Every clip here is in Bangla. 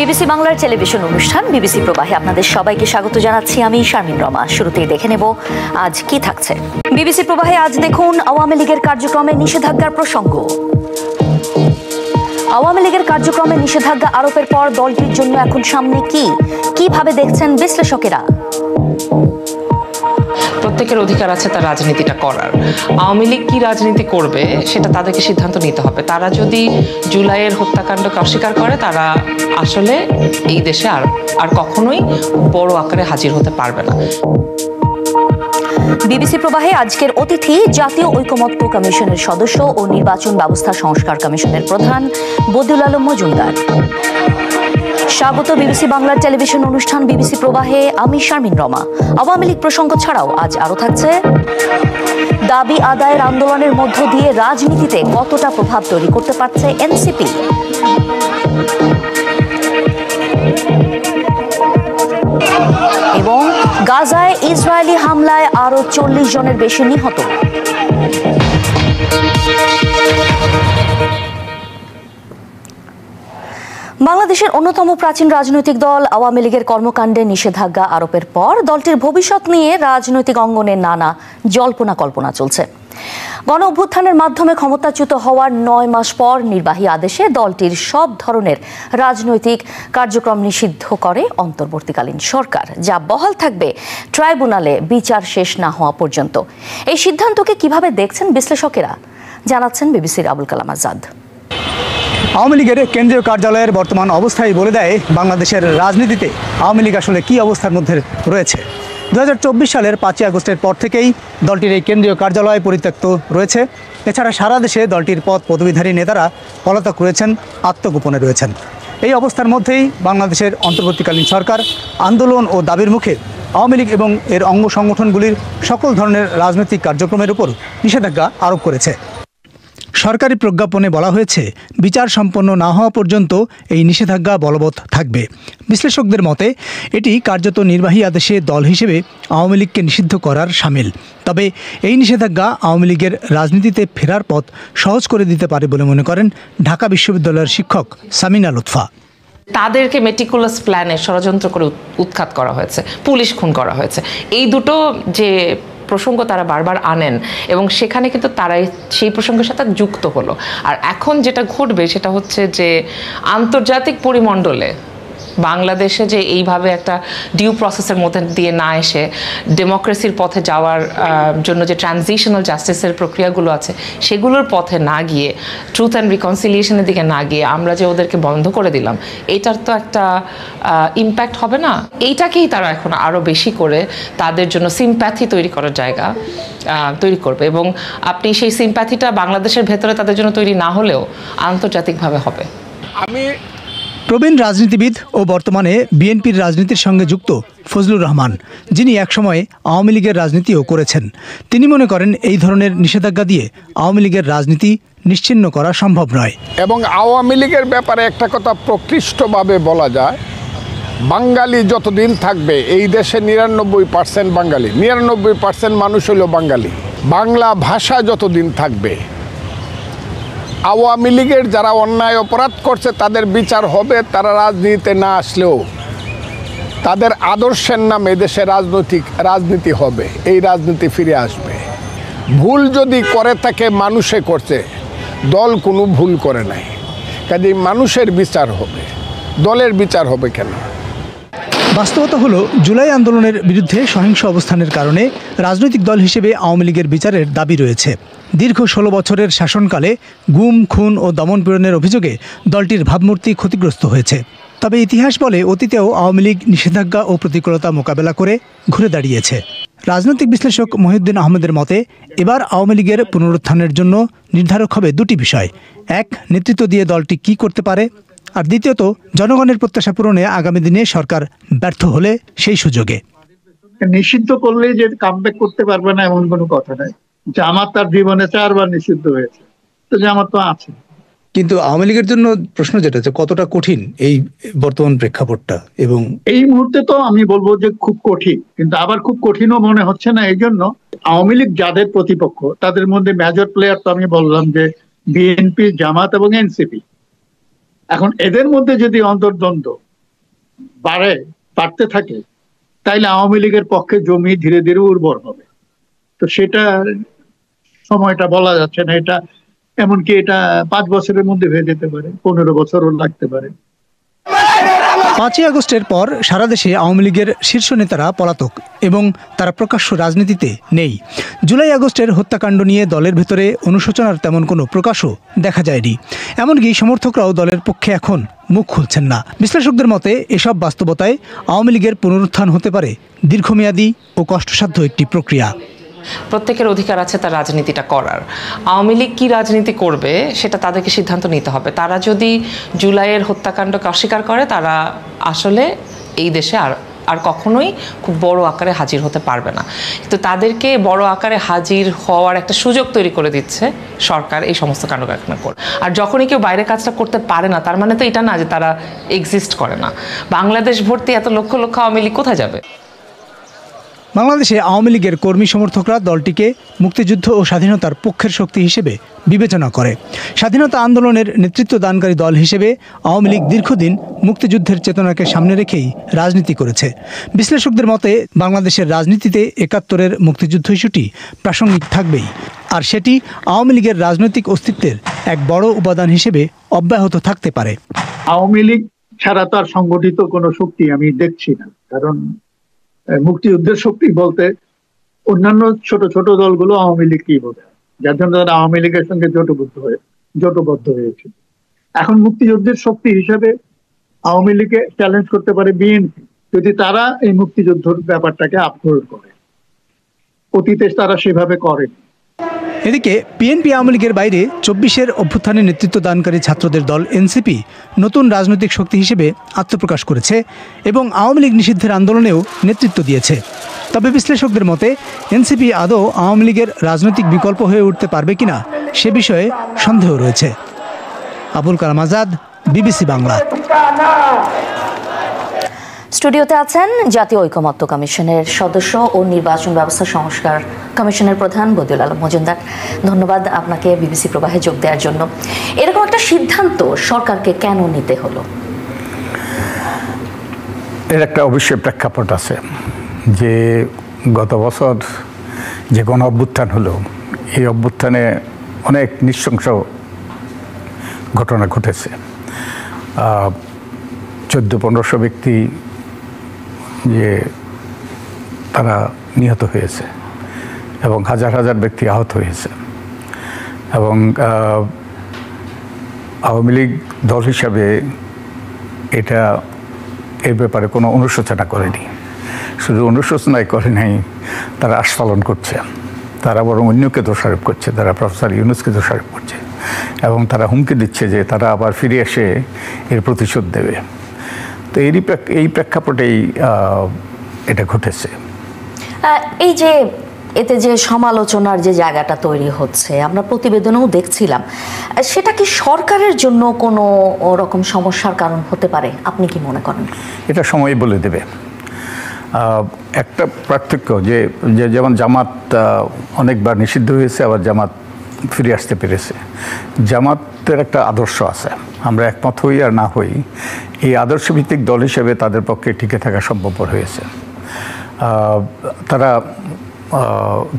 বিবিসি বাংলার টেলিভিশন অনুষ্ঠান বিবিসি প্রবাহে আপনাদের সবাইকে স্বাগত জানাচ্ছি। আমি শারমিন রমা। শুরুতেই দেখে নেব আজ কি থাকছে। বিবিসি প্রবাহে আজ দেখুন আওয়ামী লীগের কার্যক্রমে নিষেধাজ্ঞার প্রসঙ্গ। আওয়ামী লীগের কার্যক্রমে নিষেধাজ্ঞা আরোপের পর দলটির জন্য এখন সামনে কিভাবে দেখছেন বিশ্লেষকেরা। প্রত্যেকের অধিকার আছে তার রাজনীতিটা করার। আওয়ামী লীগ কি রাজনীতি করবে সেটা তাদেরকে সিদ্ধান্ত নিতে হবে। তারা যদি জুলাইয়ের হত্যাকাণ্ডকে অস্বীকার করে তারা আসলে এই দেশে আর কখনোই বড় আকারে হাজির হতে পারবে না। বিবিসি প্রবাহে আজকের অতিথি জাতীয় ঐকমত্য কমিশনের সদস্য ও নির্বাচন ব্যবস্থা সংস্কার কমিশনের প্রধান বদিউল আলম মজুমদার। স্বাগত বিবিসি বাংলার টেলিভিশন অনুষ্ঠান বিবিসি প্রবাহে। আমি শারমিন রমা। আওয়ামী লীগ প্রসঙ্গ ছাড়াও আজ আরো থাকছে দাবি আদায়ের আন্দোলনের মধ্য দিয়ে রাজনীতিতে কতটা প্রভাব তৈরি করতে পারছে এনসিপি, এবং গাজায় ইসরায়েলি হামলায় আরো 40 জনের বেশি নিহত। বাংলাদেশের অন্যতম প্রাচীন রাজনৈতিক দল আওয়ামী লীগের কর্মকাণ্ডে নিষেধাজ্ঞা আরোপের পর দলটির ভবিষ্যৎ নিয়ে রাজনৈতিক অঙ্গনে নানা জল্পনা কল্পনা চলছে। গণ অভ্যুত্থানের মাধ্যমে ক্ষমতাচ্যুত হওয়ার 9 মাস পর নির্বাহী আদেশে দলটির সব ধরনের রাজনৈতিক কার্যক্রম নিষিদ্ধ করে অন্তর্বর্তীকালীন সরকার, যা বহাল থাকবে ট্রাইব্যুনালে বিচার শেষ না হওয়া পর্যন্ত। এই সিদ্ধান্তকে কিভাবে দেখছেন বিশ্লেষকেরা, জানাচ্ছেন বিবিসির আবুল কালাম আজাদ। আওয়ামী লীগের কেন্দ্রীয় কার্যালয়ের বর্তমান অবস্থাই বলে দেয় বাংলাদেশের রাজনীতিতে আওয়ামী লীগ আসলে কী অবস্থার মধ্যে রয়েছে। 2024 সালের 5 আগস্টের পর থেকেই দলটির এই কেন্দ্রীয় কার্যালয় পরিত্যক্ত রয়েছে। এছাড়া সারা দেশে দলটির পদবিধারী নেতারা পলাতক রয়েছেন, আত্মগোপনে রয়েছেন। এই অবস্থার মধ্যেই বাংলাদেশের অন্তর্বর্তীকালীন সরকার আন্দোলন ও দাবির মুখে আওয়ামী লীগ এবং এর অঙ্গ সংগঠনগুলির সকল ধরনের রাজনৈতিক কার্যক্রমের উপর নিষেধাজ্ঞা আরোপ করেছে। সরকারি প্রজ্ঞাপনে বলা হয়েছে, বিচার সম্পন্ন না হওয়া পর্যন্ত এই নিষেধাজ্ঞা বলবৎ থাকবে। বিশ্লেষকদের মতে এটি কার্যত নির্বাহী আদেশে দল হিসেবে আওয়ামী লীগকে নিষিদ্ধ করার শামিল। তবে এই নিষেধাজ্ঞা আওয়ামী লীগের রাজনীতিতে ফেরার পথ সহজ করে দিতে পারে বলে মনে করেন ঢাকা বিশ্ববিদ্যালয়ের শিক্ষক সামিনা লুৎফা। তাদেরকে মেটিকুলাস প্ল্যানে ষড়যন্ত্র করে উৎখাত করা হয়েছে, পুলিশ খুন করা হয়েছে। এই দুটো যে প্রসঙ্গ তারা বারবার আনেন এবং সেখানে কিন্তু তারাই সেই প্রসঙ্গের সাথে যুক্ত হলো। আর এখন যেটা ঘটবে সেটা হচ্ছে যে আন্তর্জাতিক পরিমণ্ডলে বাংলাদেশে যে এইভাবে একটা ডিউ প্রসেসের মধ্যে দিয়ে না এসে ডেমোক্রেসির পথে যাওয়ার জন্য যে ট্রানজিশনাল জাস্টিসের প্রক্রিয়াগুলো আছে সেগুলোর পথে না গিয়ে, ট্রুথ অ্যান্ড রিকনসিলিয়েশনের দিকে না গিয়ে আমরা যে ওদেরকে বন্ধ করে দিলাম, এটার তো একটা ইম্প্যাক্ট হবে না। এইটাকেই তারা এখন আরও বেশি করে তাদের জন্য সিম্প্যাথি তৈরি করার জায়গা তৈরি করবে, এবং আপনি সেই সিম্প্যাথিটা বাংলাদেশের ভেতরে তাদের জন্য তৈরি না হলেও আন্তর্জাতিকভাবে হবে। প্রবীণ রাজনীতিবিদ ও বর্তমানে বিএনপির রাজনীতির সঙ্গে যুক্ত ফজলুর রহমান, যিনি একসময় আওয়ামী লীগের রাজনীতিও করেছেন, তিনি মনে করেন এই ধরনের নিষেধাজ্ঞা দিয়ে আওয়ামী লীগের রাজনীতি নিশ্চিহ্ন করা সম্ভব নয়। এবং আওয়ামী লীগের ব্যাপারে একটা কথা প্রকৃষ্টভাবে বলা যায়, বাঙালি যতদিন থাকবে এই দেশে 99% বাঙালি, 99% মানুষ হলো বাঙালি। বাংলা ভাষা যতদিন থাকবে, আওয়ামী লীগের যারা অন্যায় অপরাধ করছে তাদের বিচার হবে। তারা রাজনীতিতে না আসলেও তাদের আদর্শের নামে দেশে রাজনীতি হবে, এই রাজনীতি ফিরে আসবে। ভুল যদি করে থাকে মানুষে করছে, দল কোনো ভুল করে নাই, কাজেই মানুষের বিচার হবে, দলের বিচার হবে কেন? বাস্তবতা হলো, জুলাই আন্দোলনের বিরুদ্ধে সহিংস অবস্থানের কারণে রাজনৈতিক দল হিসেবে আওয়ামী লীগের বিচারের দাবি রয়েছে। দীর্ঘ 16 বছরের শাসনকালে গুম, খুন ও দমনপীড়নের অভিযোগে দলটির ভাবমূর্তি ক্ষতিগ্রস্ত হয়েছে। তবে ইতিহাস বলে, অতীতেও আওয়ামী লীগ নিষেধাজ্ঞা ও প্রতিকূলতা মোকাবেলা করে ঘুরে দাঁড়িয়েছে। রাজনৈতিক বিশ্লেষক মহিউদ্দিন আহমেদের মতে, এবার আওয়ামী লীগের পুনরুত্থানের জন্য নির্ধারক হবে দুটি বিষয়। এক, নেতৃত্ব দিয়ে দলটি কি করতে পারে, আর দ্বিতীয়ত জনগণের প্রত্যাশা পূরণে আগামী দিনে সরকার ব্যর্থ হলে সেই সুযোগে। নিষিদ্ধ করলে যে কামব্যাক করতে পারবে না এমন কোনো কথা নাই। জামাত তার জীবনে 4 বার নিষিদ্ধ হয়েছে, তো জামাত তো আছে। কিন্তু আওয়ামী লীগের জন্য প্রশ্ন যেটা হচ্ছে, কতটা কঠিন এই বর্তমান প্রেক্ষাপটটা, এবং এই মুহূর্তে তো আমি বলবো যে খুব কঠিন, কিন্তু আবার খুব কঠিনও মনে হচ্ছে না। এই জন্য আওয়ামী লীগ যাদের প্রতিপক্ষ তাদের মধ্যে মেজর প্লেয়ার তো আমি বললাম যে বিএনপি, জামাত এবং এনসিপি। এখন এদের মধ্যে যদি অন্তর্দ্বন্দ্ব বাড়তে থাকে, তাইলে আওয়ামী লীগের পক্ষে জমি ধীরে ধীরে উর্বর হবে। তো সেটা সময়টা বলা যাচ্ছে না, এটা এমনকি এটা 5 বছরের মধ্যে হয়ে যেতে পারে, 15 বছরও লাগতে পারে। 5ই আগস্টের পর সারা দেশে আওয়ামী লীগের শীর্ষ নেতারা পলাতক এবং তারা প্রকাশ্য রাজনীতিতে নেই। জুলাই আগস্টের হত্যাকাণ্ড নিয়ে দলের ভেতরে অনুশোচনার তেমন কোনো প্রকাশও দেখা যায়নি। এমনকি সমর্থকরাও দলের পক্ষে এখন মুখ খুলছেন না। বিশ্লেষকদের মতে এসব বাস্তবতায় আওয়ামী লীগের পুনরুত্থান হতে পারে দীর্ঘমেয়াদী ও কষ্টসাধ্য একটি প্রক্রিয়া। প্রত্যেকের অধিকার আছে তার রাজনীতিটা করার। আওয়ামী লীগ কী রাজনীতি করবে সেটা তাদেরকে সিদ্ধান্ত নিতে হবে। তারা যদি জুলাইয়ের হত্যাকাণ্ডকে অস্বীকার করে, তারা আসলে এই দেশে আর কখনোই খুব বড় আকারে হাজির হতে পারবে না। কিন্তু তাদেরকে বড় আকারে হাজির হওয়ার একটা সুযোগ তৈরি করে দিচ্ছে সরকার এই সমস্ত কাণ্ডকারখানা করে। আর যখনই কেউ বাইরে কাজটা করতে পারে না, তার মানে তো এটা না যে তারা এক্সিস্ট করে না। বাংলাদেশ ভর্তি এত লক্ষ লক্ষ আওয়ামী লীগ কোথায় যাবে? বাংলাদেশে আওয়ামী লীগের কর্মী সমর্থকরা দলটিকে মুক্তিযুদ্ধ ও স্বাধীনতার পক্ষের শক্তি হিসেবে বিবেচনা করে। স্বাধীনতা আন্দোলনের নেতৃত্ব দানকারী দল হিসেবে আওয়ামী লীগ দীর্ঘদিন মুক্তিযুদ্ধের চেতনাকে সামনে রেখেই রাজনীতি করেছে। বিশ্লেষকদের মতে বাংলাদেশের রাজনীতিতে 71-এর মুক্তিযুদ্ধ ইস্যুটি প্রাসঙ্গিক থাকবেই, আর সেটি আওয়ামী লীগের রাজনৈতিক অস্তিত্বের এক বড় উপাদান হিসেবে অব্যাহত থাকতে পারে। আওয়ামী লীগ ছাড়া তো আর সংগঠিত কোনো শক্তি আমি দেখছি না, কারণ মুক্তিযুদ্ধের শক্তি বলতে অন্যান্য ছোট ছোট দলগুলো আওয়ামী লীগকেই বোঝায়, যার জন্য তারা আওয়ামী লীগের সঙ্গে জোটবদ্ধ হয়েছে। এখন মুক্তিযুদ্ধের শক্তি হিসেবে আওয়ামী লীগকে চ্যালেঞ্জ করতে পারে বিএনপি, যদি তারা এই মুক্তিযুদ্ধের ব্যাপারটাকে আপহোল্ড করে। অতীতে তারা সেভাবে করেনি। এদিকে বিএনপি আওয়ামী লীগের বাইরে 24-এর অভ্যুত্থানে নেতৃত্ব দানকারী ছাত্রদের দল এনসিপি নতুন রাজনৈতিক শক্তি হিসেবে আত্মপ্রকাশ করেছে এবং আওয়ামী লীগ নিষিদ্ধের আন্দোলনেও নেতৃত্ব দিয়েছে। তবে বিশ্লেষকদের মতে এনসিপি আদৌ আওয়ামী লীগের রাজনৈতিক বিকল্প হয়ে উঠতে পারবে কিনা সে বিষয়ে সন্দেহ রয়েছে। আবুল কালাম আজাদ, বিবিসি বাংলা। স্টুডিওতে আছেন জাতীয় ঐকমত্য কমিশনের সদস্য ও নির্বাচন ব্যবস্থা সংস্কার কমিশনের প্রধান বদিউল আলম মজুমদার। ধন্যবাদ আপনাকে বিবিসি প্রবাহে যোগ দেওয়ার জন্য। এরকম একটা সিদ্ধান্ত সরকারকে কেন নিতে হলো? এর একটা অবশ্যই প্রেক্ষাপট আছে যে গত বছর যে গণ অভ্যুত্থান হলো, এই অভ্যুত্থানে অনেক নৃশংস ঘটনা ঘটেছে। 1400-1500 ব্যক্তি যে তারা নিহত হয়েছে এবং হাজার হাজার ব্যক্তি আহত হয়েছে, এবং আওয়ামী লীগ দল হিসাবে এই ব্যাপারে কোনো অনুশোচনা করেনি। শুধু অনুশোচনাই করে নাই, তারা আস্ফালন করছে, তারা বরং অন্যকে দোষারোপ করছে, তারা প্রফেসর ইউনূসকে দোষারোপ করছে এবং তারা হুমকি দিচ্ছে যে তারা আবার ফিরে এসে এর প্রতিশোধ দেবে। তো এই প্রেক্ষাপটেই এটা ঘটেছে। এই যে এতে যে সমালোচনার যে জায়গাটা তৈরি হচ্ছে, আমরা প্রতিবেদনেও দেখছিলাম, সেটা কি সরকারের জন্য কোনো রকম সমস্যার কারণ হতে পারে? আপনি কি মনে করেন? এটা সময় বলে দেবে। একটা পার্থক্য যে যেমন জামাত অনেকবার নিষিদ্ধ হয়েছে, আবার জামাত ফিরে আসতে পেরেছে। জামাতের একটা আদর্শ আছে, আমরা একমত হই আর না হই, এই আদর্শভিত্তিক দল হিসেবে তাদের পক্ষে টিকে থাকা সম্ভবপর হয়েছে। তারা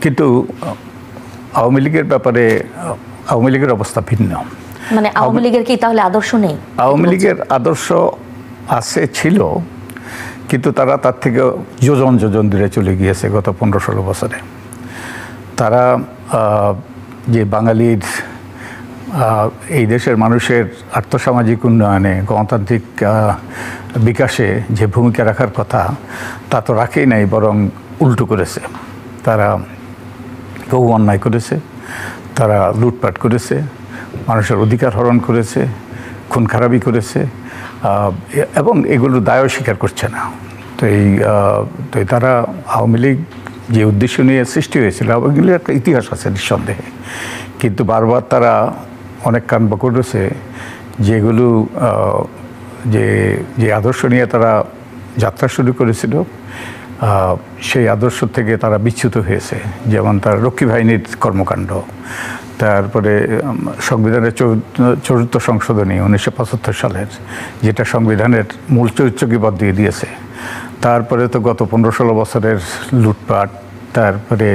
কিন্তু আওয়ামী লীগের ব্যাপারে আওয়ামী লীগের অবস্থা ভিন্ন। মানে আওয়ামী লীগের কি তাহলে আদর্শ নেই? আওয়ামী লীগের আদর্শ আছে, ছিল, কিন্তু তারা তার থেকে যোজন যোজন দূরে চলে গিয়েছে গত 15-16 বছরে। তারা যে বাঙালির এই দেশের মানুষের আর্থসামাজিক উন্নয়নে, গণতান্ত্রিক বিকাশে যে ভূমিকা রাখার কথা তা তো রাখেই নাই, বরং উল্টো করেছে। তারা বহু অন্যায় করেছে, তারা লুটপাট করেছে, মানুষের অধিকার হরণ করেছে, খুন খারাপি করেছে, এবং এগুলো দায়ও স্বীকার করছে না। তো তারা আওয়ামী লীগ যে উদ্দেশ্য নিয়ে সৃষ্টি হয়েছিল, এগুলোর একটা ইতিহাস আছে নিঃসন্দেহে, কিন্তু বারবার তারা অনেক কাণ্ড করেছে যেগুলো যে আদর্শ নিয়ে তারা যাত্রা শুরু করেছিল, সেই আদর্শ থেকে তারা বিচ্যুত হয়েছে। যেমন তার রক্ষী বাহিনীর কর্মকাণ্ড, তারপরে সংবিধানের চতুর্থ সংশোধনী 1975 সালের, যেটা সংবিধানের মূল চরিত্রকে বাদ দিয়ে দিয়েছে। তারপরে তো গত 15-16 বছরের লুটপাট, তারপরে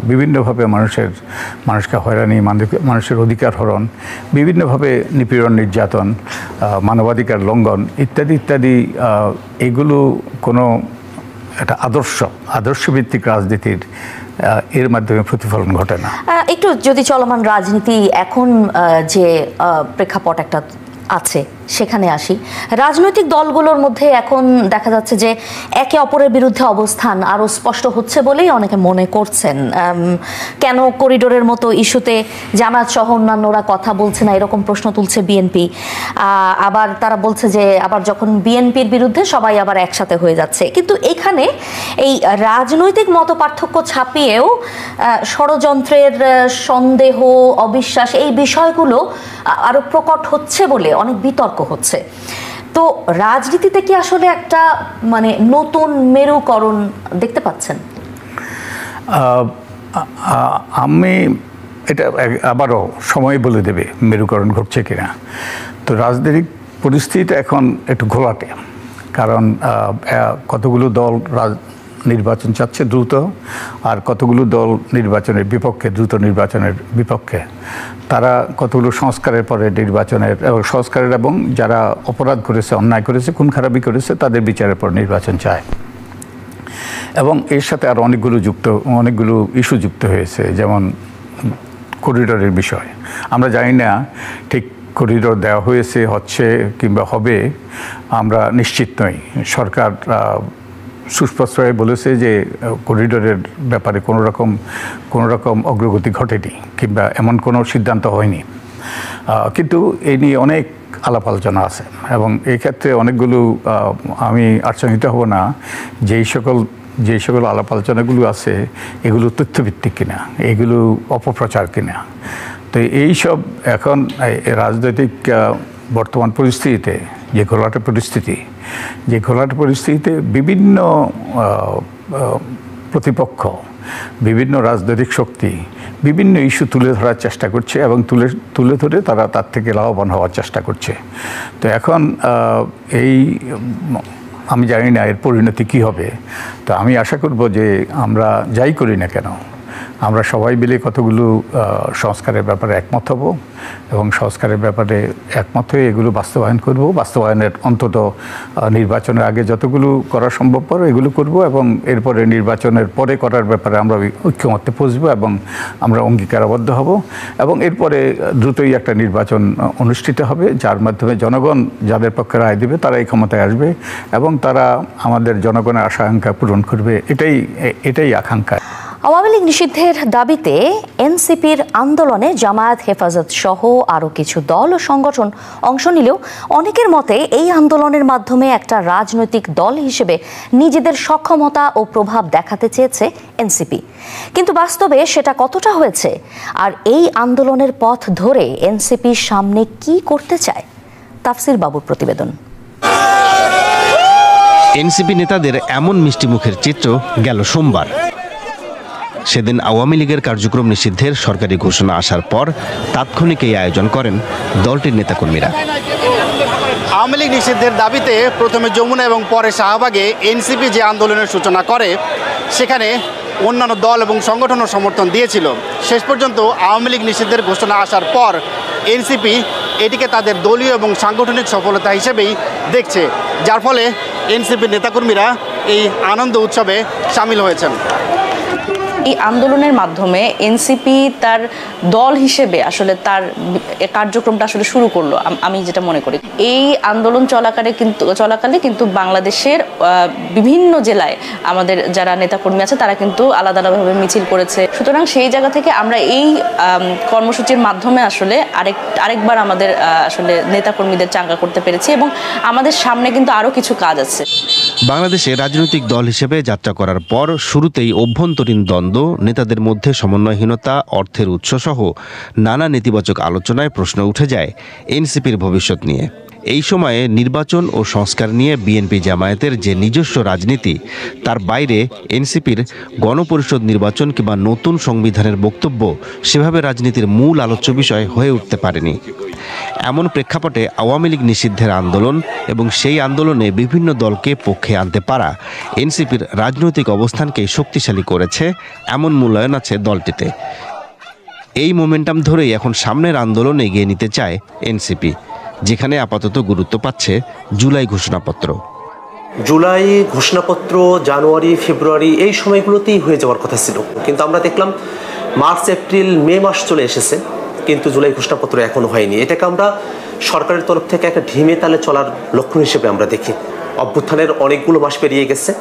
বিভিন্নভাবে মানুষকে হয়রানি, মানুষের অধিকার হরণ, বিভিন্নভাবে নিপীড়ন, নির্যাতন, মানবাধিকার লঙ্ঘন ইত্যাদি ইত্যাদি, এগুলো কোনো একটা আদর্শভিত্তিক রাজনীতির এর মাধ্যমে প্রতিফলন ঘটে না। একটু যদি চলমান রাজনীতি এখন যে প্রেক্ষাপট একটা আছে সেখানে আসি, রাজনৈতিক দলগুলোর মধ্যে এখন দেখা যাচ্ছে যে একে অপরের বিরুদ্ধে অবস্থান আরও স্পষ্ট হচ্ছে বলেই অনেকে মনে করছেন। কেন করিডোরের মতো ইস্যুতে জামায়াত সহ অন্যান্যরা কথা বলছে না, এরকম প্রশ্ন তুলছে বিএনপি। আবার তারা বলছে যে আবার যখন বিএনপির বিরুদ্ধে সবাই আবার একসাথে হয়ে যাচ্ছে। কিন্তু এখানে এই রাজনৈতিক মত পার্থক্য ছাপিয়েও ষড়যন্ত্রের সন্দেহ, অবিশ্বাস, এই বিষয়গুলো আরো প্রকট হচ্ছে বলে অনেক বিতর্ক হচ্ছে। তো রাজনীতিতে কি আসলে একটা মানে নতুন মেরুকরণ দেখতে পাচ্ছেন? আমি এটা আবারও সময় বলে দেবে মেরুকরণ ঘটছে কিনা। তো রাজনৈতিক পরিস্থিতিটা এখন একটু ঘোলাটে, কারণ কতগুলো দল নির্বাচন চাচ্ছে দ্রুত, আর কতগুলো দল নির্বাচনের বিপক্ষে, দ্রুত নির্বাচনের বিপক্ষে। তারা কতগুলো সংস্কারের পরে সংস্কারের এবং যারা অপরাধ করেছে, অন্যায় করেছে, খুন খারাপি করেছে, তাদের বিচারের পর নির্বাচন চায়। এবং এর সাথে আর অনেকগুলো ইস্যু যুক্ত হয়েছে, যেমন করিডোরের বিষয়। আমরা জানি না ঠিক করিডোর দেওয়া হয়েছে, হচ্ছে কিংবা হবে, আমরা নিশ্চিত নই। সরকার সুস্পষ্টভাবে বলেছে যে করিডোরের ব্যাপারে কোনো রকম অগ্রগতি ঘটেনি কিংবা এমন কোনো সিদ্ধান্ত হয়নি। কিন্তু এই নিয়ে অনেক আলাপ আলোচনা আছে, এবং এই ক্ষেত্রে অনেকগুলো আমি আশ্চর্যিত হব না যেই সকল আলাপ আলোচনাগুলো আছে এগুলো তথ্যভিত্তিক কিনা, এগুলো অপপ্রচার কিনা। তো এইসব এখন রাজনৈতিক বর্তমান পরিস্থিতিতে যে ঘোলাটে পরিস্থিতিতে বিভিন্ন প্রতিপক্ষ, বিভিন্ন রাজনৈতিক শক্তি বিভিন্ন ইস্যু তুলে ধরার চেষ্টা করছে, এবং তুলে ধরে তারা তার থেকে লাভবান হওয়ার চেষ্টা করছে। তো এখন আমি জানি না এর পরিণতি কী হবে। তো আমি আশা করব যে আমরা যাই করি না কেন, আমরা সবাই মিলে কতগুলো সংস্কারের ব্যাপারে একমত হব, এবং সংস্কারের ব্যাপারে একমত হয়ে এগুলো বাস্তবায়ন করব। বাস্তবায়নের অন্তত নির্বাচনের আগে যতগুলো করা সম্ভবপর এগুলো করব, এবং এরপরে নির্বাচনের পরে করার ব্যাপারে আমরা ঐক্যমত্যে পৌঁছব, এবং আমরা অঙ্গীকারাবদ্ধ হব, এবং এরপরে দ্রুতই একটা নির্বাচন অনুষ্ঠিত হবে, যার মাধ্যমে জনগণ যাদের পক্ষে রায় দেবে তারা এই ক্ষমতায় আসবে, এবং তারা আমাদের জনগণের আশা আকাঙ্ক্ষা পূরণ করবে। এটাই আকাঙ্ক্ষা। আওয়ামী লীগ নিষিদ্ধের দাবিতে এনসিপির আন্দোলনে জামায়াত, হেফাজত সহ আরও কিছু দল ও সংগঠন অংশ নিলেও অনেকের মতে এই আন্দোলনের মাধ্যমে একটা রাজনৈতিক দল হিসেবে নিজেদের সক্ষমতা ও প্রভাব দেখাতে চেয়েছে এনসিপি। কিন্তু বাস্তবে সেটা কতটা হয়েছে, আর এই আন্দোলনের পথ ধরে এনসিপি সামনে কি করতে চায়? তাফসির বাবুর প্রতিবেদন। এনসিপি নেতাদের এমন মিষ্টি মুখের চিত্র গেল সোমবার। সেদিন আওয়ামী লীগের কার্যক্রম নিষিদ্ধের সরকারি ঘোষণা আসার পর তাৎক্ষণিক এই আয়োজন করেন দলটির নেতাকর্মীরা। আওয়ামী লীগ নিষিদ্ধের দাবিতে প্রথমে যমুনা এবং পরে শাহবাগে এনসিপি যে আন্দোলনের সূচনা করে, সেখানে অন্যান্য দল এবং সংগঠনও সমর্থন দিয়েছিল। শেষ পর্যন্ত আওয়ামী লীগ নিষিদ্ধের ঘোষণা আসার পর এনসিপি এটিকে তাদের দলীয় এবং সাংগঠনিক সফলতা হিসেবেই দেখছে, যার ফলে এনসিপির নেতাকর্মীরা এই আনন্দ উৎসবে সামিল হয়েছেন। এই আন্দোলনের মাধ্যমে এনসিপি তার দল হিসেবে আসলে তার কার্যক্রমটা আসলে শুরু করলো, আমি যেটা মনে করি। এই আন্দোলন চলাকালে কিন্তু বাংলাদেশের বিভিন্ন জেলায় আমাদের যারা নেতাকর্মী আছে তারা কিন্তু আলাদা আলাদাভাবে মিছিল করেছে। সুতরাং সেই জায়গা থেকে আমরা এই কর্মসূচির মাধ্যমে আসলে আরেকবার আমাদের আসলে নেতাকর্মীদের চাঙ্গা করতে পেরেছি, এবং আমাদের সামনে কিন্তু আরো কিছু কাজ আছে। বাংলাদেশে রাজনৈতিক দল হিসেবে যাত্রা করার পর শুরুতেই অভ্যন্তরীণ দ্বন্দ্ব, নেতাদের মধ্যে সমন্বয়হীনতা, অর্থের উৎস সহ নানা নেতিবাচক আলোচনায় প্রশ্ন উঠে যায় এনসিপির ভবিষ্যৎ নিয়ে। এই সময়ে নির্বাচন ও সংস্কার নিয়ে বিএনপি জামায়াতের যে নিজস্ব রাজনীতি, তার বাইরে এনসিপির গণপরিষদ নির্বাচন কিংবা নতুন সংবিধানের বক্তব্য সেভাবে রাজনীতির মূল আলোচ্য বিষয় হয়ে উঠতে পারেনি। এমন প্রেক্ষাপটে আওয়ামী লীগ নিষিদ্ধের আন্দোলন এবং সেই আন্দোলনে বিভিন্ন দলকে পক্ষে আনতে পারা এনসিপির রাজনৈতিক অবস্থানকে শক্তিশালী করেছে, এমন মূল্যায়ন আছে দলটিতে। এই মোমেন্টাম ধরেই এখন সামনের আন্দোলন এগিয়ে নিতে চায় এনসিপি, যেখানে আপাতত গুরুত্ব পাচ্ছে জুলাই ঘোষণাপত্র। জুলাই ঘোষণাপত্র জানুয়ারি ফেব্রুয়ারি এই সময়গুলোতেই হয়ে যাওয়ার কথা ছিল, কিন্তু আমরা দেখলাম মার্চ এপ্রিল মে মাস চলে এসেছে, কিন্তু জুলাই ঘোষণাপত্র এখনো হয়নি। এটাকে আমরা সরকারের তরফ থেকে একটা ঢিমে তালে চলার লক্ষণ হিসেবে আমরা দেখি। অভ্যুত্থানের অনেকগুলো মাস পেরিয়ে গেছে,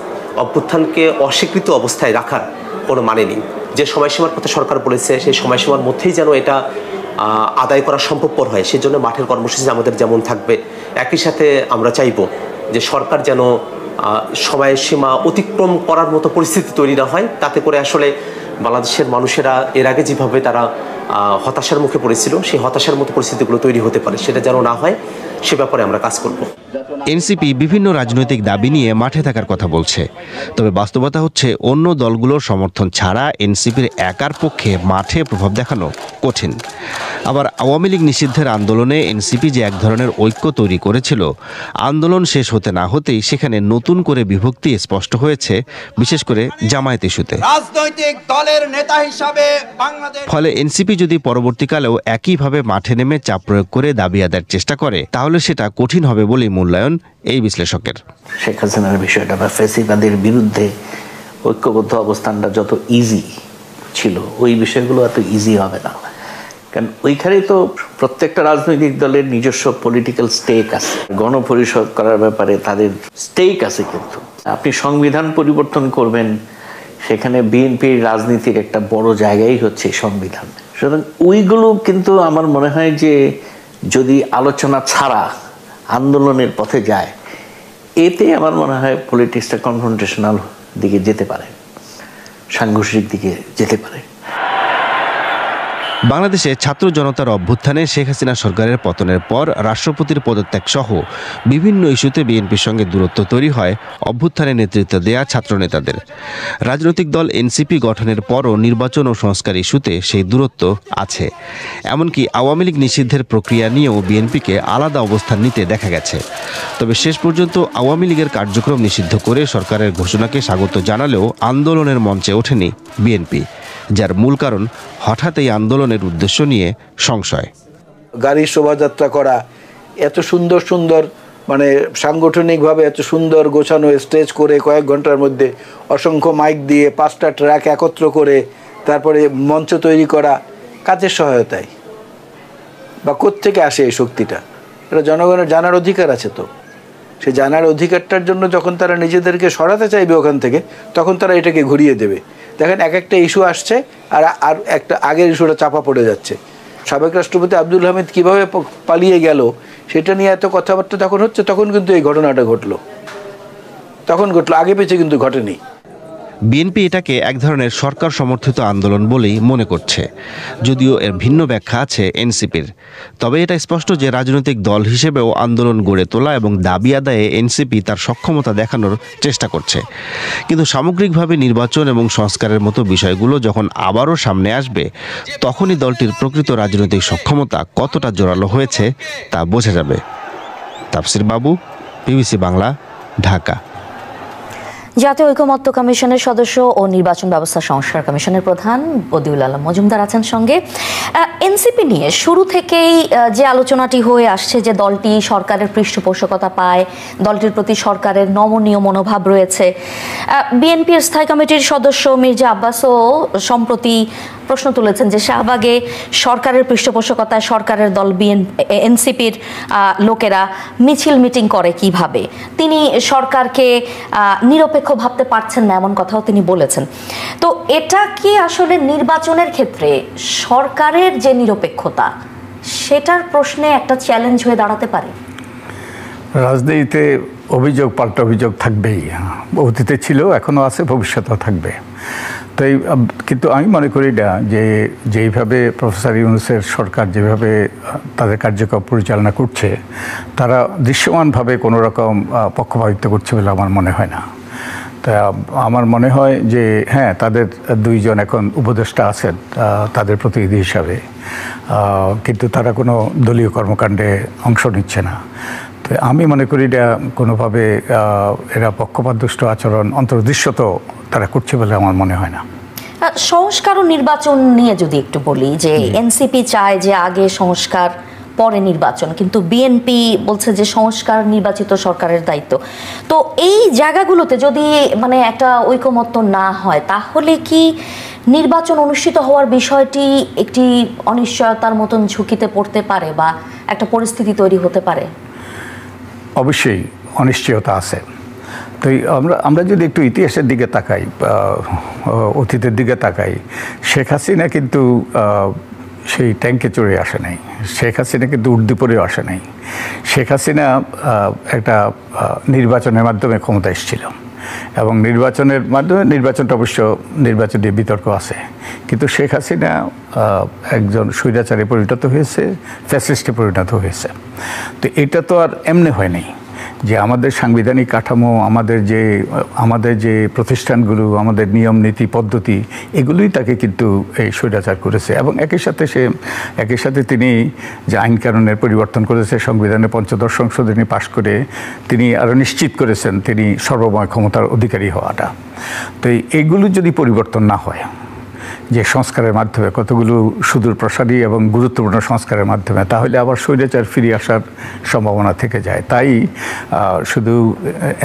অভ্যুত্থানকে অস্বীকৃত অবস্থায় রাখার কোনো মানে নেই। যে সময়সীমার কথা সরকার বলেছে সেই সময়সীমার মধ্যেই যেন এটা আদায় করা সম্ভবপর হয়, সেই জন্য মাঠের কর্মসূচি আমাদের যেমন থাকবে, একই সাথে আমরা চাইব যে সরকার যেন সময়সীমা অতিক্রম করার মতো পরিস্থিতি তৈরি না হয়, তাতে করে আসলে বাংলাদেশের মানুষেরা এর আগে যেভাবে তারা হতাশার মুখে পড়েছিল সেই হতাশার মতো পরিস্থিতিগুলো তৈরি হতে পারে, সেটা যেন না হয় সে ব্যাপারে আমরা কাজ করব। এনসিপি বিভিন্ন রাজনৈতিক দাবি নিয়ে মাঠে থাকার কথা বলছে, তবে বাস্তবতা হচ্ছে অন্য দলগুলোর সমর্থন ছাড়া এনসিপির একার পক্ষে মাঠে প্রভাব দেখানো কঠিন। আবার আওয়ামী লীগ নিষিদ্ধের আন্দোলনে এনসিপি যে এক ধরনের ঐক্য তৈরি করেছিল, আন্দোলন শেষ হতে না হতেই সেখানে নতুন করে বিভক্তি স্পষ্ট হয়েছে, বিশেষ করে জামায়াত ইস্যুতে। রাজনৈতিক দলের নেতা হিসাবে বাংলাদেশ ফলে এনসিপি যদি পরবর্তীকালেও একইভাবে মাঠে নেমে চাপ প্রয়োগ করে দাবি আদায়ের চেষ্টা করে, তাহলে সেটা কঠিন হবে বলেই মূল্যায়ন এই বিশ্লেষকের। শেখ হাসিনার বিষয়টা বা ফ্যাসিবাদের বিরুদ্ধে ঐক্যবদ্ধ অবস্থানটা যত ইজি ছিল, ওই বিষয়গুলো এত ইজি হবে না, কারণ ওইখানে তো প্রত্যেকটা রাজনৈতিক দলের নিজস্ব পলিটিক্যাল স্টেক আছে। গণপরিষদ করার ব্যাপারে তাদের স্টেক আছে, কিন্তু আপনি সংবিধান পরিবর্তন করবেন, সেখানে বিএনপির রাজনীতির একটা বড় জায়গাই হচ্ছে সংবিধান। সুতরাং ওইগুলো কিন্তু আমার মনে হয় যে যদি আলোচনা ছাড়া আন্দোলনের পথে যায়, এতে আমার মনে হয় পলিটিক্সটা কনফ্রন্টেশনাল দিকে যেতে পারে, সাংঘর্ষিক দিকে যেতে পারে। বাংলাদেশে ছাত্র জনতার অভ্যুত্থানে শেখ হাসিনা সরকারের পতনের পর রাষ্ট্রপতির পদত্যাগ সহ বিভিন্ন ইস্যুতে বিএনপির সঙ্গে দূরত্ব তৈরি হয় অভ্যুত্থানে নেতৃত্ব দেয়া ছাত্র নেতাদের। রাজনৈতিক দল এনসিপি গঠনের পরও নির্বাচন ও সংস্কার ইস্যুতে সেই দূরত্ব আছে। এমনকি আওয়ামী লীগ নিষিদ্ধের প্রক্রিয়া নিয়েও বিএনপিকে আলাদা অবস্থান নিতে দেখা গেছে। তবে শেষ পর্যন্ত আওয়ামী লীগের কার্যক্রম নিষিদ্ধ করে সরকারের ঘোষণাকে স্বাগত জানালেও আন্দোলনের মঞ্চে ওঠেনি বিএনপি, যার মূল কারণ হঠাৎ এই আন্দোলনের উদ্দেশ্য নিয়ে সংশয়। গাড়ি শোভাযাত্রা করা, এত সুন্দর সুন্দর মানে সাংগঠনিকভাবে এত সুন্দর গোছানো স্টেজ করে কয়েক ঘন্টার মধ্যে অসংখ্য মাইক দিয়ে 5টা ট্র্যাক একত্র করে তারপরে মঞ্চ তৈরি করা, কাজের সহায়তায় বা কোত্থেকে আসে এই শক্তিটা? এটা জনগণের জানার অধিকার আছে। তো সে জানার অধিকারটার জন্য যখন তারা নিজেদেরকে সরাতে চাইবে ওখান থেকে, তখন তারা এটাকে ঘুরিয়ে দেবে। দেখেন এক একটা ইস্যু আসছে আর একটা আগের ইস্যুটা চাপা পড়ে যাচ্ছে। সাবেক রাষ্ট্রপতি আব্দুল হামিদ কিভাবে পালিয়ে গেল সেটা নিয়ে এত কথাবার্তা তখন হচ্ছে, তখন কিন্তু এই ঘটনাটা ঘটলো, আগে পেছে কিন্তু ঘটেনি। বিএনপি এটাকে এক ধরনের সরকার সমর্থিত আন্দোলন বলেই মনে করছে, যদিও এর ভিন্ন ব্যাখ্যা আছে এনসিপির। তবে এটা স্পষ্ট যে রাজনৈতিক দল হিসেবেও আন্দোলন গড়ে তোলা এবং দাবি আদায়ে এনসিপি তার সক্ষমতা দেখানোর চেষ্টা করছে। কিন্তু সামগ্রিকভাবে নির্বাচন এবং সংস্কারের মতো বিষয়গুলো যখন আবারও সামনে আসবে, তখনই দলটির প্রকৃত রাজনৈতিক সক্ষমতা কতটা জোরালো হয়েছে তা বোঝা যাবে। তাফসির বাবু, বিবিসি বাংলা, ঢাকা। জাতীয় ঐকমত্য কমিশনের সদস্য ও নির্বাচন ব্যবস্থা সংস্কার কমিশনের প্রধান বদিউল আলম মজুমদার আছেন সঙ্গে। এনসিপি নিয়ে শুরু থেকেই যে আলোচনাটি হয়ে আসছে যে দলটি সরকারের পৃষ্ঠপোষকতা পায়, দলটির প্রতি সরকারের নমনীয় মনোভাব রয়েছে। বিএনপির স্থায়ী কমিটির সদস্য মির্জা আব্বাসও সম্প্রতি প্রশ্ন তুলেছেন যে শাহবাগে সরকারের পৃষ্ঠপোষকতায় সরকারের দল এনসিপির লোকেরা মিছিল মিটিং করে কিভাবে, তিনি সরকারকে নিরপেক্ষ ভাবতে পারছেন না, এমন কথাও তিনি বলেছেন। তো এটা কি আসলে নির্বাচনের ক্ষেত্রে সরকারের যে নিরপেক্ষতা সেটার প্রশ্নে একটা চ্যালেঞ্জ হয়ে দাঁড়াতে পারে? রাজনীতিতে অভিযোগ পাল্টা অভিযোগ থাকবেই, অতীতে ছিল, এখনও আছে, ভবিষ্যতেও থাকবে। তাই কিন্তু আমি মনে করি না যে যেইভাবে প্রফেসর ইউনূসের সরকার যেভাবে তাদের কার্যক্রম পরিচালনা করছে তারা দৃশ্যমানভাবে কোনো রকম পক্ষপাতিত্ব করছে বলে আমার মনে হয় না। তা আমার মনে হয় যে হ্যাঁ, তাদের দুইজন এখন উপদেষ্টা আছেন তাদের প্রতিনিধি হিসাবে, কিন্তু তারা কোনো দলীয় কর্মকাণ্ডে অংশ নিচ্ছে না। তো আমি মনে করি এটা কোনোভাবে এরা পক্ষপাতদুষ্ট আচরণ অন্তর্দৃশ্যত তারা করছে বলে আমার মনে হয় না। সংস্কার ও নির্বাচন নিয়ে যদি একটু বলি, যে এনসিপি চায় যে আগে সংস্কার পরে নির্বাচন, কিন্তু বিএনপি বলছে যে সংস্কার নির্বাচিত সরকারের দায়িত্ব। তো এই জায়গাগুলোতে যদি মানে একটা ঐকমত্য না হয়, তাহলে কি নির্বাচন অনুষ্ঠিত হওয়ার বিষয়টি একটি অনিশ্চয়তার মতন ঝুঁকিতে পড়তে পারে বা একটা পরিস্থিতি তৈরি হতে পারে? অবশ্যই অনিশ্চয়তা আছে। তো আমরা যদি একটু ইতিহাসের দিকে তাকাই, অতীতের দিকে তাকাই, শেখ হাসিনা কিন্তু সেই ট্যাঙ্কে চড়ে আসে নাই, শেখ হাসিনা কিন্তু উর্দি পরেও আসে নাই। শেখ হাসিনা একটা নির্বাচনের মাধ্যমে ক্ষমতা এসেছিল এবং নির্বাচনের মাধ্যমে নির্বাচনটা অবশ্য নির্বাচন নিয়ে বিতর্ক আছে, কিন্তু শেখ হাসিনা একজন স্বৈরাচারে পরিণত হয়েছে, ফ্যাসিস্টে পরিণত হয়েছে। তো এটা তো আর এমনি হয়নি যে আমাদের সাংবিধানিক কাঠামো, আমাদের যে প্রতিষ্ঠানগুলো, আমাদের নিয়ম নীতি পদ্ধতি, এগুলোই তাকে কিন্তু এই স্বৈরাচার করেছে। এবং একই সাথে তিনি যে আইন কানুনের পরিবর্তন করেছে, সংবিধানের ৫ম সংশোধনী পাশ করে তিনি আরও নিশ্চিত করেছেন তিনি সর্বময় ক্ষমতার অধিকারী হওয়াটা। তো এইগুলো যদি পরিবর্তন না হয়, যে সংস্কারের মাধ্যমে কতগুলো সুদূর প্রসারী এবং গুরুত্বপূর্ণ সংস্কারের মাধ্যমে, তাহলে আবার স্বৈরাচার ফিরে আসার সম্ভাবনা থেকে যায়। তাই শুধু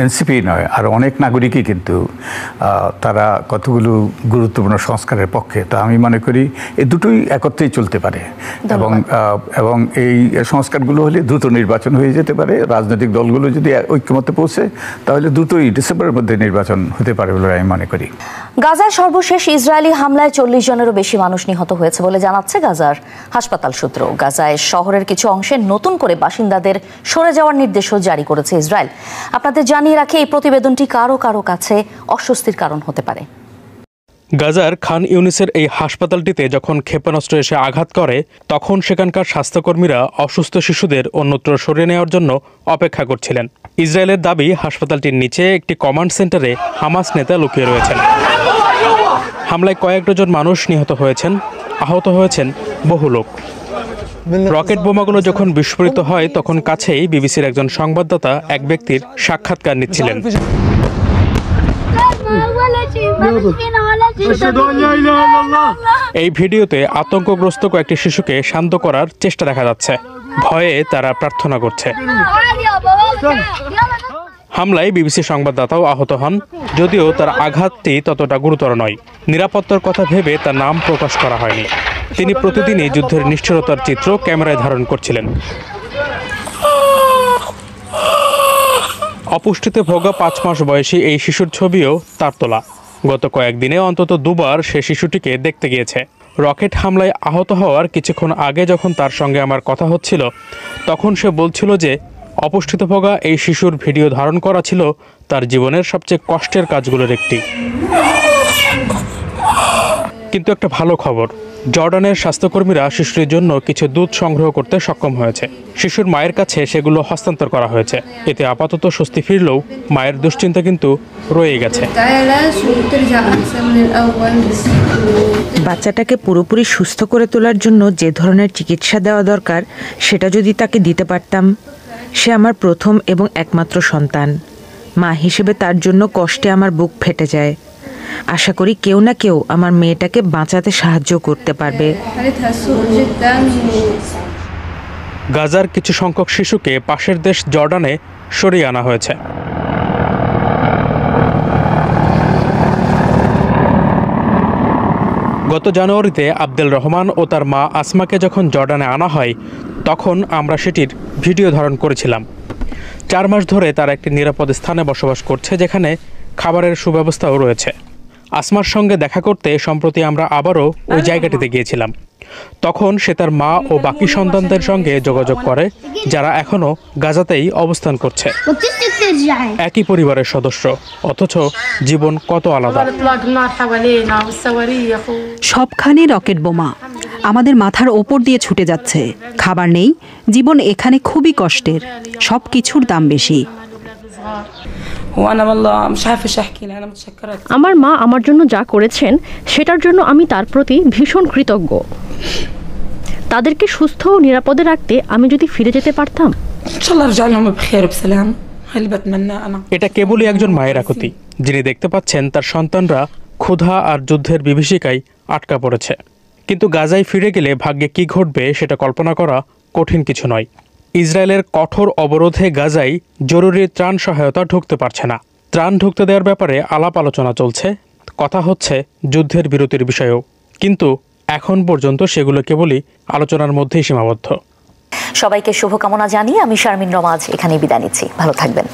এনসিপি নয়, আর অনেক নাগরিকই কিন্তু তারা কতগুলো গুরুত্বপূর্ণ সংস্কারের পক্ষে। তো আমি মনে করি এই দুটোই একত্রেই চলতে পারে এবং এই সংস্কারগুলো হলে দ্রুত নির্বাচন হয়ে যেতে পারে। রাজনৈতিক দলগুলো যদি ঐক্যমত্যে পৌঁছে, তাহলে দ্রুতই ডিসেম্বরের মধ্যে নির্বাচন হতে পারে বলে আমি মনে করি। গাজায় সর্বশেষ ইসরায়েলি হামলায় 40 জনেরও বেশি মানুষ নিহত হয়েছে বলে জানাচ্ছে গাজার হাসপাতাল সূত্র। গাজায় শহরের কিছু অংশে নতুন করে বাসিন্দাদের সরে যাওয়ার নির্দেশও জারি করেছে ইসরায়েল। আপনাদের জানিয়ে রাখি, এই প্রতিবেদনটি কারো কাছে অস্বস্তির কারণ হতে পারে। গাজার খান ইউনিসের এই হাসপাতালটিতে যখন ক্ষেপণাস্ত্র এসে আঘাত করে, তখন সেখানকার স্বাস্থ্যকর্মীরা অসুস্থ শিশুদের অন্যত্র সরিয়ে নেওয়ার জন্য অপেক্ষা করছিলেন। ইসরায়েলের দাবি, হাসপাতালটির নিচে একটি কমান্ড সেন্টারে হামাস নেতা লুকিয়ে রয়েছেন। হামলায় কয়েক ডজন মানুষ নিহত হয়েছেন, আহত হয়েছেন বহু লোক। রকেট বোমাগুলো যখন বিস্ফোরিত হয়, তখন কাছেই বিবিসির একজন সংবাদদাতা এক ব্যক্তির সাক্ষাৎকার নিচ্ছিলেন। এই ভিডিওতে আতঙ্কগ্রস্ত কয়েকটি শিশুকে শান্ত করার চেষ্টা দেখা যাচ্ছে। ভয়ে তারা প্রার্থনা করছে। হামলায় বিবিসি সংবাদদাতাও আহত হন, যদিও তার আঘাতটি ততটা গুরুতর নয়। নিরাপত্তার কথা ভেবে তার নাম প্রকাশ করা হয়নি। তিনি প্রতিদিনই যুদ্ধের নিষ্ঠুরতার চিত্র ক্যামেরায় ধারণ করছিলেন। অপুষ্টিতে ভোগা 5 মাস বয়সী এই শিশুর ছবিও তার তোলা। গত কয়েকদিনে অন্তত দুবার সে শিশুটিকে দেখতে গিয়েছে। রকেট হামলায় আহত হওয়ার কিছুক্ষণ আগে যখন তার সঙ্গে আমার কথা হচ্ছিল, তখন সে বলছিল যে অপুষ্টিতে ভোগা এই শিশুর ভিডিও ধারণ করা ছিল তার জীবনের সবচেয়ে কষ্টের কাজগুলোর একটি। কিন্তু একটা ভালো খবর, জর্ডানের স্বাস্থ্যকর্মীরা শিশুটির জন্য কিছু দুধ সংগ্রহ করতে সক্ষম হয়েছে। শিশুর মায়ের কাছে সেগুলো হস্তান্তর করা হয়েছে। এতে আপাতত স্বস্তি ফিরলেও মায়ের দুশ্চিন্তা কিন্তু রয়ে গেছে। বাচ্চাটাকে পুরোপুরি সুস্থ করে তোলার জন্য যে ধরনের চিকিৎসা দেওয়া দরকার, সেটা যদি তাকে দিতে পারতাম। সে আমার প্রথম এবং একমাত্র সন্তান। মা হিসেবে তার জন্য কষ্টে আমার বুক ফেটে যায়। আশা করি কেউ না কেউ আমার মেয়েটাকে বাঁচাতে সাহায্য করতে পারবে। গাজার কিছু সংখ্যক শিশুকে পাশের দেশ জর্ডানে সরিয়ে আনা হয়েছে। গত জানুয়ারিতে আব্দুল রহমান ও তার মা আসমাকে যখন জর্ডানে আনা হয়, তখন আমরা সেটির ভিডিও ধারণ করেছিলাম। 4 মাস ধরে তারা একটি নিরাপদ স্থানে বসবাস করছে, যেখানে খাবারের সুব্যবস্থাও রয়েছে। আসমার সঙ্গে দেখা করতে সম্প্রতি আমরা আবারও ওই জায়গাটিতে গিয়েছিলাম। তখন সে তার মা ও বাকি সন্তানদের সঙ্গে যোগাযোগ করে যারা এখনও গাজাতেই অবস্থান করছে। একই পরিবারের সদস্য, অথচ জীবন কত আলাদা। সবখানে রকেট বোমা, আমাদের মাথার ওপর দিয়ে ছুটে যাচ্ছে। খাবার নেই, জীবন এখানে খুবই কষ্টের, সব কিছুর দাম বেশি। আমার মা আমার জন্য যা করেছেন সেটার জন্য আমি তার প্রতি ভীষণ কৃতজ্ঞ। তাদেরকে সুস্থ ও নিরাপদে রাখতে আমি যদি ফিরে যেতে পারতাম। এটা কেবলই একজন মায়ের আকুতি, যিনি দেখতে পাচ্ছেন তার সন্তানরা ক্ষুধা আর যুদ্ধের বিভীষিকায় আটকা পড়েছে। কিন্তু গাজায় ফিরে গেলে ভাগ্যে কি ঘটবে সেটা কল্পনা করা কঠিন কিছু নয়। ইসরায়েলের কঠোর অবরোধে গাজায় জরুরি ত্রাণ সহায়তা ঢুকতে পারছে না। ত্রাণ ঢুকতে দেওয়ার ব্যাপারে আলাপ আলোচনা চলছে, কথা হচ্ছে যুদ্ধের বিরতির বিষয়েও, কিন্তু এখন পর্যন্ত সেগুলো কেবলই আলোচনার মধ্যেই সীমাবদ্ধ। সবাইকে শুভকামনা জানিয়ে আমি শারমিন রমাজ এখানেই বিদায় নিচ্ছি। ভালো থাকবেন।